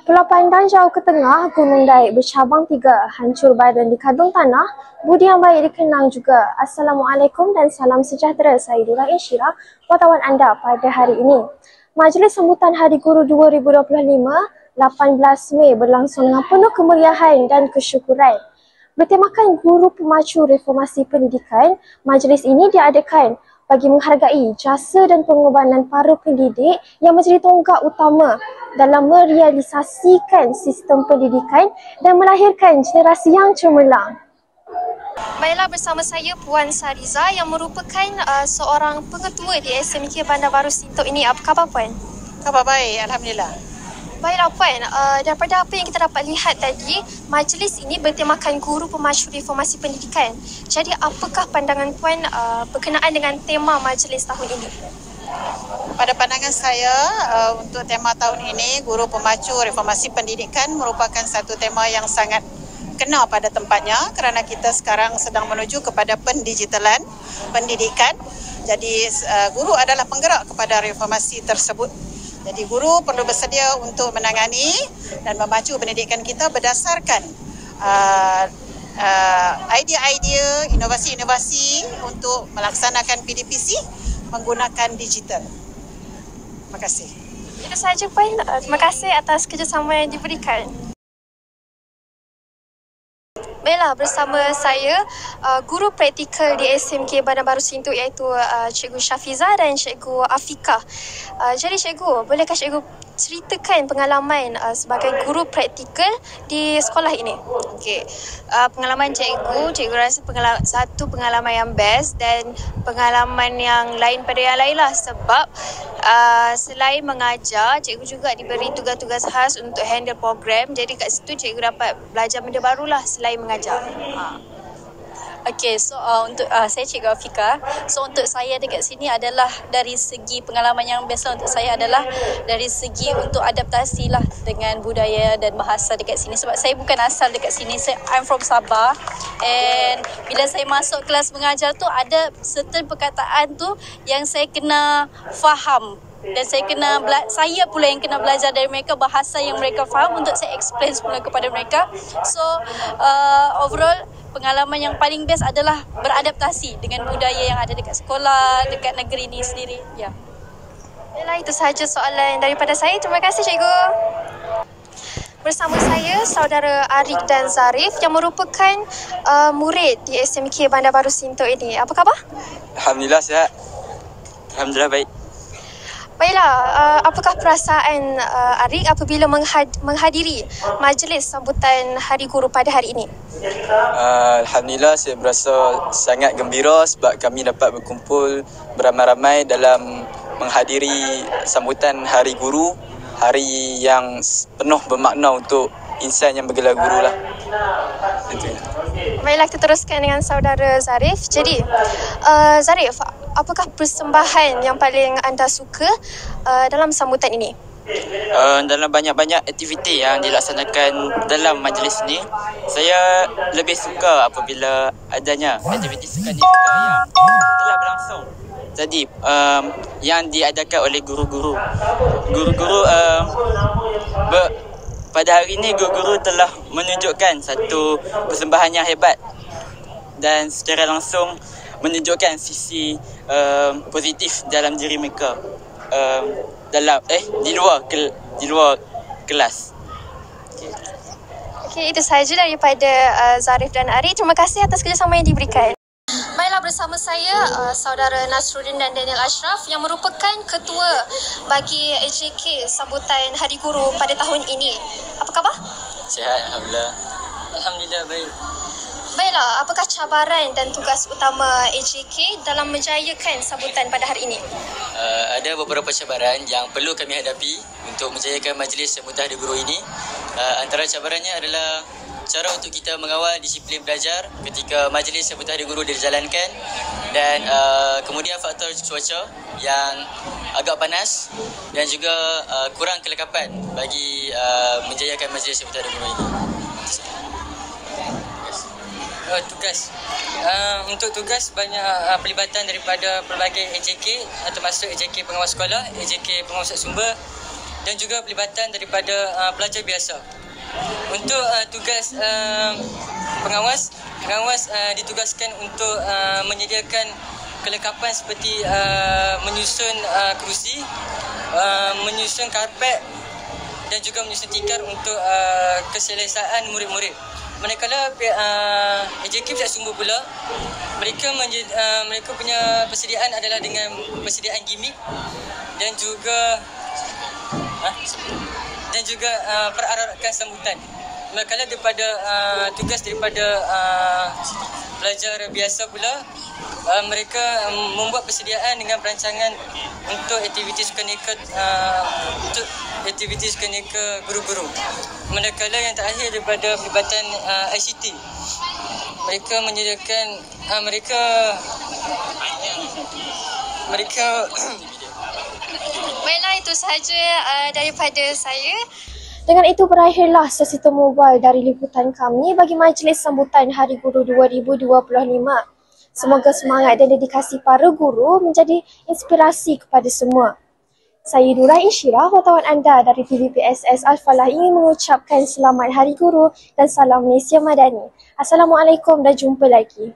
Pulau Pandan jauh ke tengah, Gunung Daik bercabang 3, hancur badan di kandung tanah, budi yang baik dikenang juga. Assalamualaikum dan salam sejahtera. Saya Dura Insyira, wartawan anda pada hari ini. Majlis Sambutan Hari Guru 2025, 18 Mei berlangsung dengan penuh kemeriahan dan kesyukuran. Bertemakan Guru Pemacu Reformasi Pendidikan, majlis ini diadakan bagi menghargai jasa dan pengorbanan para pendidik yang menjadi tonggak utama dalam merealisasikan sistem pendidikan dan melahirkan generasi yang cemerlang. Baiklah, bersama saya Puan Sariza yang merupakan seorang pengetua di SMK Bandar Baru Sintok ini. Apa khabar Puan? Khabar baik, Alhamdulillah. Baiklah Puan, daripada apa yang kita dapat lihat tadi, majlis ini bertemakan Guru Pemacu Reformasi Pendidikan. Jadi apakah pandangan Puan berkenaan dengan tema majlis tahun ini? Pada pandangan saya, untuk tema tahun ini, Guru Pemacu Reformasi Pendidikan merupakan satu tema yang sangat kena pada tempatnya kerana kita sekarang sedang menuju kepada pendigitalan pendidikan. Jadi guru adalah penggerak kepada reformasi tersebut. Jadi guru perlu bersedia untuk menangani dan memacu pendidikan kita berdasarkan idea-idea, inovasi-inovasi untuk melaksanakan PDPC menggunakan digital. Terima kasih. Itu sahaja Puan. Terima kasih atas kerjasama yang diberikan. Baiklah, bersama saya guru praktikal di SMK Bandar Baru Sintok iaitu Cikgu Syafiza dan Cikgu Afika. Jadi Cikgu, bolehkah Cikgu ceritakan pengalaman sebagai guru praktikal di sekolah ini? Okey, pengalaman cikgu rasa satu pengalaman yang best dan pengalaman yang lain pada yang lain lah, sebab selain mengajar, cikgu juga diberi tugas-tugas khas untuk handle program. Jadi kat situ cikgu dapat belajar benda barulah selain mengajar. Okey, so untuk saya Cikgu Afika. So untuk saya dekat sini adalah dari segi pengalaman yang biasa untuk saya adalah dari segi untuk adaptasi lah dengan budaya dan bahasa dekat sini. Sebab saya bukan asal dekat sini, I'm from Sabah. And bila saya masuk kelas mengajar tu, ada certain perkataan tu yang saya kena faham. Dan saya pula yang kena belajar dari mereka bahasa yang mereka faham untuk saya explain semula kepada mereka. So overall pengalaman yang paling best adalah beradaptasi dengan budaya yang ada dekat sekolah, dekat negeri ni sendiri. Ya. Baiklah, itu sahaja soalan daripada saya. Terima kasih Cikgu. Bersama saya saudara Arik dan Zarif yang merupakan murid di SMK Bandar Baru Sintok ini. Apa khabar? Alhamdulillah sihat. Alhamdulillah baik. Baiklah, apakah perasaan Arik apabila menghadiri majlis sambutan Hari Guru pada hari ini? Alhamdulillah saya berasa sangat gembira sebab kami dapat berkumpul beramai-ramai dalam menghadiri sambutan Hari Guru, hari yang penuh bermakna untuk insan yang bergelar guru lah. Baiklah, kita teruskan dengan saudara Zarif. Jadi, Zarif, apakah persembahan yang paling anda suka dalam sambutan ini? Dalam banyak-banyak aktiviti yang dilaksanakan dalam majlis ini, saya lebih suka apabila adanya aktiviti suka-duka yang telah berlangsung. Jadi, yang diadakan oleh guru-guru. Pada hari ini, guru-guru telah menunjukkan satu persembahan yang hebat dan secara langsung menunjukkan sisi positif dalam diri mereka di luar kelas. Okey, itu sahaja daripada Zarif dan Arik. Terima kasih atas kerjasama yang diberikan. Baiklah, bersama saya saudara Nasruddin dan Daniel Ashraf yang merupakan ketua bagi AJK sambutan Hari Guru pada tahun ini. Apa khabar? Sihat, Alhamdulillah. Alhamdulillah baik. Baiklah, apakah cabaran dan tugas utama AJK dalam menjayakan sambutan pada hari ini? Ada beberapa cabaran yang perlu kami hadapi untuk menjayakan majlis sambutan Hari Guru ini. Antara cabarannya adalah cara untuk kita mengawal disiplin belajar ketika majlis sambutan Hari Guru dijalankan, dan kemudian faktor cuaca yang agak panas dan juga kurang kelengkapan bagi menjayakan majlis sambutan Hari Guru ini. Tugas untuk tugas banyak pelibatan daripada pelbagai AJK, termasuk AJK Pengawas Sekolah, AJK Pengawas Sumber dan juga pelibatan daripada pelajar biasa. Untuk tugas pengawas ditugaskan untuk menyediakan kelengkapan seperti menyusun kerusi, menyusun karpet dan juga menyusun tikar untuk keselesaan murid-murid. Manakala AJK Pihak Sumber pula, mereka punya persediaan adalah dengan persediaan gimmick dan juga perarakan sambutan. Manakala daripada tugas daripada pelajar biasa pula, mereka membuat persediaan dengan perancangan untuk aktiviti sukaneka guru-guru. Manakala yang terakhir daripada pelibatan ICT, mereka menyediakan Baiklah, itu sahaja daripada saya. Dengan itu berakhirlah sesi temu mobile dari liputan kami bagi Majlis Sambutan Hari Guru 2025. Semoga semangat dan dedikasi para guru menjadi inspirasi kepada semua. Saya Nurah Insyirah, wartawan anda dari TVPSS Al-Falah ingin mengucapkan selamat Hari Guru dan salam Malaysia Madani. Assalamualaikum dan jumpa lagi.